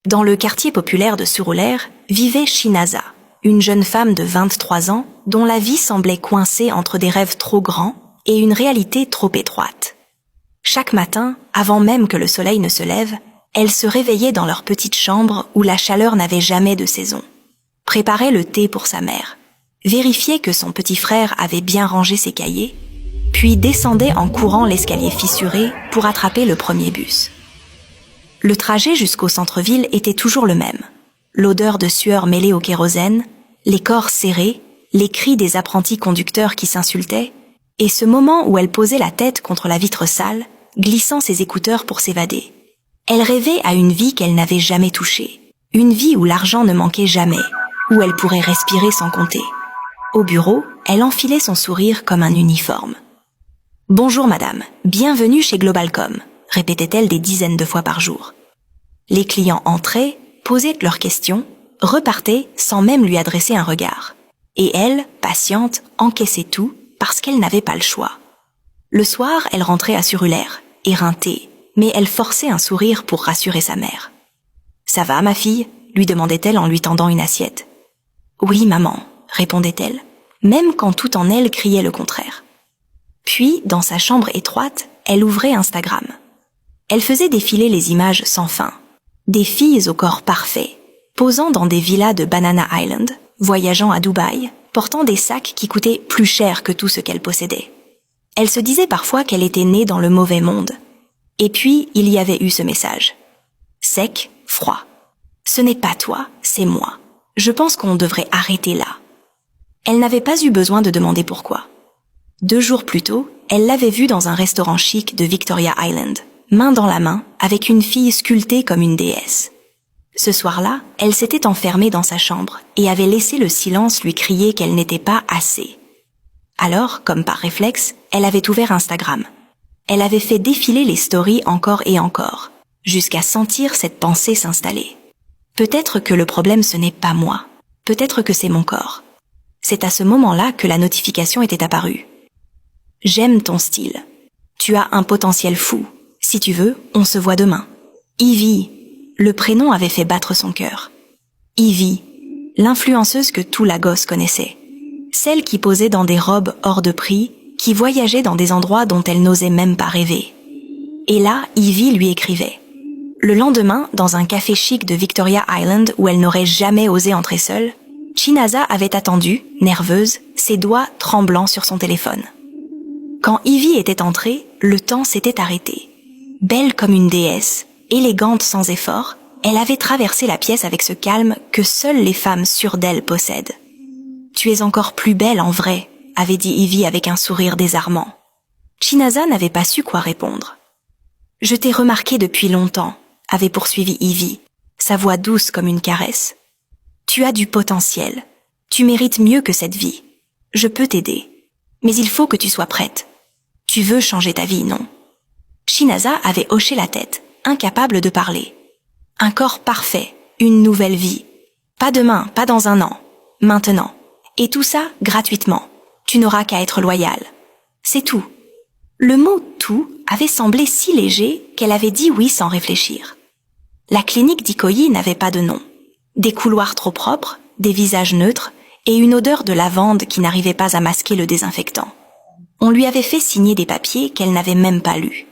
Dans le quartier populaire de Surulere vivait Shinaza, une jeune femme de 23 ans dont la vie semblait coincée entre des rêves trop grands et une réalité trop étroite. Chaque matin, avant même que le soleil ne se lève, elle se réveillait dans leur petite chambre où la chaleur n'avait jamais de saison. Préparait le thé pour sa mère, vérifiait que son petit frère avait bien rangé ses cahiers, puis descendait en courant l'escalier fissuré pour attraper le premier bus. Le trajet jusqu'au centre-ville était toujours le même. L'odeur de sueur mêlée au kérosène, les corps serrés, les cris des apprentis conducteurs qui s'insultaient, et ce moment où elle posait la tête contre la vitre sale, glissant ses écouteurs pour s'évader. Elle rêvait à une vie qu'elle n'avait jamais touchée, une vie où l'argent ne manquait jamais, où elle pourrait respirer sans compter. Au bureau, elle enfilait son sourire comme un uniforme. « Bonjour madame, bienvenue chez Globalcom », répétait-elle des dizaines de fois par jour. Les clients entraient, posaient leurs questions, repartaient sans même lui adresser un regard. Et elle, patiente, encaissait tout parce qu'elle n'avait pas le choix. Le soir, elle rentrait à Surulere, éreintée, mais elle forçait un sourire pour rassurer sa mère. « Ça va, ma fille ?» lui demandait-elle en lui tendant une assiette. « Oui, maman », répondait-elle, même quand tout en elle criait le contraire. Puis, dans sa chambre étroite, elle ouvrait Instagram. Elle faisait défiler les images sans fin. Des filles au corps parfait, posant dans des villas de Banana Island, voyageant à Dubaï, portant des sacs qui coûtaient plus cher que tout ce qu'elle possédait. Elle se disait parfois qu'elle était née dans le mauvais monde. Et puis, il y avait eu ce message. Sec, froid. Ce n'est pas toi, c'est moi. Je pense qu'on devrait arrêter là. Elle n'avait pas eu besoin de demander pourquoi. 2 jours plus tôt, elle l'avait vu dans un restaurant chic de Victoria Island, main dans la main, avec une fille sculptée comme une déesse. Ce soir-là, elle s'était enfermée dans sa chambre et avait laissé le silence lui crier qu'elle n'était pas assez. Alors, comme par réflexe, elle avait ouvert Instagram. Elle avait fait défiler les stories encore et encore, jusqu'à sentir cette pensée s'installer. Peut-être que le problème ce n'est pas moi, peut-être que c'est mon corps. C'est à ce moment-là que la notification était apparue. J'aime ton style. Tu as un potentiel fou. Si tu veux, on se voit demain. Ivy. Le prénom avait fait battre son cœur. Ivy, l'influenceuse que tout Lagos connaissait. Celle qui posait dans des robes hors de prix, qui voyageait dans des endroits dont elle n'osait même pas rêver. Et là, Ivy lui écrivait. Le lendemain, dans un café chic de Victoria Island où elle n'aurait jamais osé entrer seule, Shinaza avait attendu, nerveuse, ses doigts tremblants sur son téléphone. Quand Ivy était entrée, le temps s'était arrêté. Belle comme une déesse, élégante sans effort, elle avait traversé la pièce avec ce calme que seules les femmes sûres d'elles possèdent. « Tu es encore plus belle en vrai », avait dit Ivy avec un sourire désarmant. Shinaza n'avait pas su quoi répondre. « Je t'ai remarqué depuis longtemps », avait poursuivi Ivy, sa voix douce comme une caresse. « Tu as du potentiel. Tu mérites mieux que cette vie. Je peux t'aider. Mais il faut que tu sois prête. Tu veux changer ta vie, non ?» Shinaza avait hoché la tête, incapable de parler. Un corps parfait, une nouvelle vie. Pas demain, pas dans 1 an. Maintenant. Et tout ça, gratuitement. Tu n'auras qu'à être loyale. C'est tout. Le mot « tout » avait semblé si léger qu'elle avait dit oui sans réfléchir. La clinique d'Ikoyi n'avait pas de nom. Des couloirs trop propres, des visages neutres et une odeur de lavande qui n'arrivait pas à masquer le désinfectant. On lui avait fait signer des papiers qu'elle n'avait même pas lus.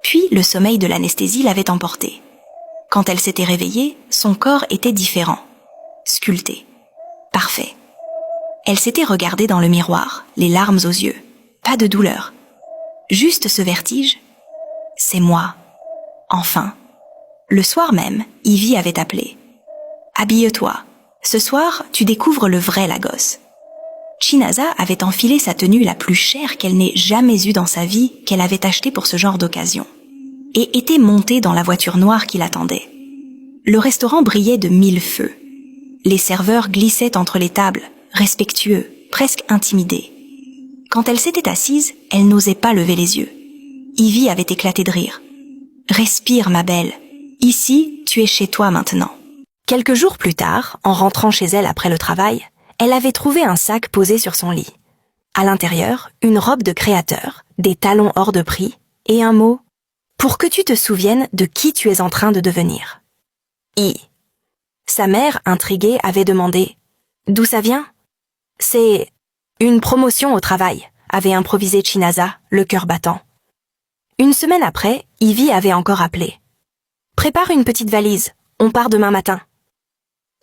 Puis le sommeil de l'anesthésie l'avait emportée. Quand elle s'était réveillée, son corps était différent. Sculpté. Parfait. Elle s'était regardée dans le miroir, les larmes aux yeux. Pas de douleur. Juste ce vertige. C'est moi. Enfin. Le soir même, Ivy avait appelé. Habille-toi. Ce soir, tu découvres le vrai Lagos. Shinaza avait enfilé sa tenue la plus chère qu'elle n'ait jamais eue dans sa vie, qu'elle avait achetée pour ce genre d'occasion, et était montée dans la voiture noire qui l'attendait. Le restaurant brillait de 1000 feux. Les serveurs glissaient entre les tables, respectueux, presque intimidés. Quand elle s'était assise, elle n'osait pas lever les yeux. Ivy avait éclaté de rire. « Respire, ma belle. Ici, tu es chez toi maintenant. » Quelques jours plus tard, en rentrant chez elle après le travail, elle avait trouvé un sac posé sur son lit. À l'intérieur, une robe de créateur, des talons hors de prix et un mot « Pour que tu te souviennes de qui tu es en train de devenir ». Sa mère, intriguée, avait demandé « D'où ça vient ?»« C'est une promotion au travail », avait improvisé Chinaza, le cœur battant. Une semaine après, Ivy avait encore appelé. « Prépare une petite valise, on part demain matin. »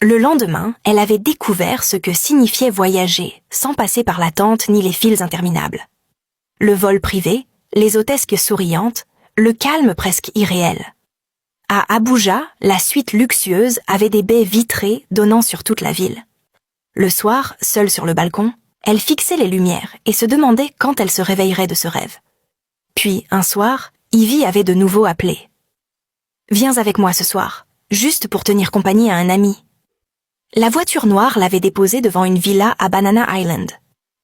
Le lendemain, elle avait découvert ce que signifiait voyager, sans passer par l'attente ni les files interminables. Le vol privé, les hôtesses souriantes, le calme presque irréel. À Abuja, la suite luxueuse avait des baies vitrées donnant sur toute la ville. Le soir, seule sur le balcon, elle fixait les lumières et se demandait quand elle se réveillerait de ce rêve. Puis, un soir, Ivy avait de nouveau appelé. « Viens avec moi ce soir, juste pour tenir compagnie à un ami. » La voiture noire l'avait déposée devant une villa à Banana Island.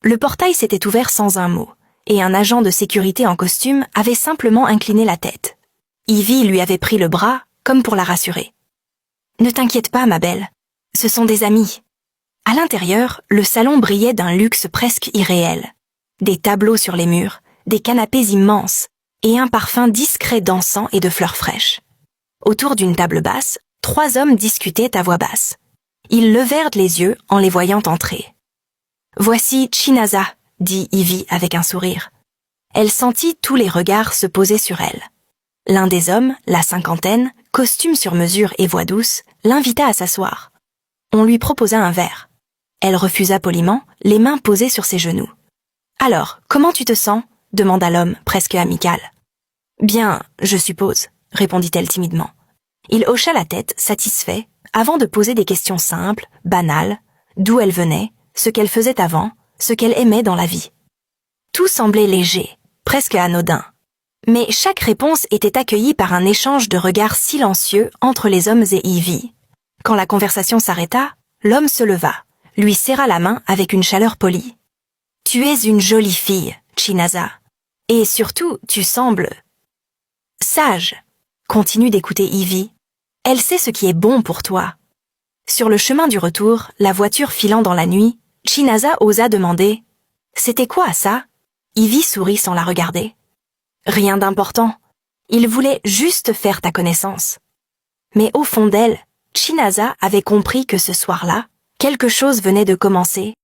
Le portail s'était ouvert sans un mot, et un agent de sécurité en costume avait simplement incliné la tête. Ivy lui avait pris le bras, comme pour la rassurer. « Ne t'inquiète pas, ma belle, ce sont des amis. » À l'intérieur, le salon brillait d'un luxe presque irréel. Des tableaux sur les murs, des canapés immenses, et un parfum discret d'encens et de fleurs fraîches. Autour d'une table basse, 3 hommes discutaient à voix basse. Ils levèrent les yeux en les voyant entrer. « Voici Chinaza », dit Ivy avec un sourire. Elle sentit tous les regards se poser sur elle. L'un des hommes, la cinquantaine, costume sur mesure et voix douce, l'invita à s'asseoir. On lui proposa un verre. Elle refusa poliment, les mains posées sur ses genoux. « Alors, comment tu te sens ?» demanda l'homme, presque amical. « Bien, je suppose », répondit-elle timidement. Il hocha la tête, satisfait, avant de poser des questions simples, banales, d'où elle venait, ce qu'elle faisait avant, ce qu'elle aimait dans la vie. Tout semblait léger, presque anodin. Mais chaque réponse était accueillie par un échange de regards silencieux entre les hommes et Ivy. Quand la conversation s'arrêta, l'homme se leva, lui serra la main avec une chaleur polie. « Tu es une jolie fille, Chinaza. Et surtout, tu sembles... sage. » Continue d'écouter Ivy. Elle sait ce qui est bon pour toi. Sur le chemin du retour, la voiture filant dans la nuit, Chinaza osa demander « C'était quoi ça ?» Ivy sourit sans la regarder. « Rien d'important. Il voulait juste faire ta connaissance. » Mais au fond d'elle, Chinaza avait compris que ce soir-là, quelque chose venait de commencer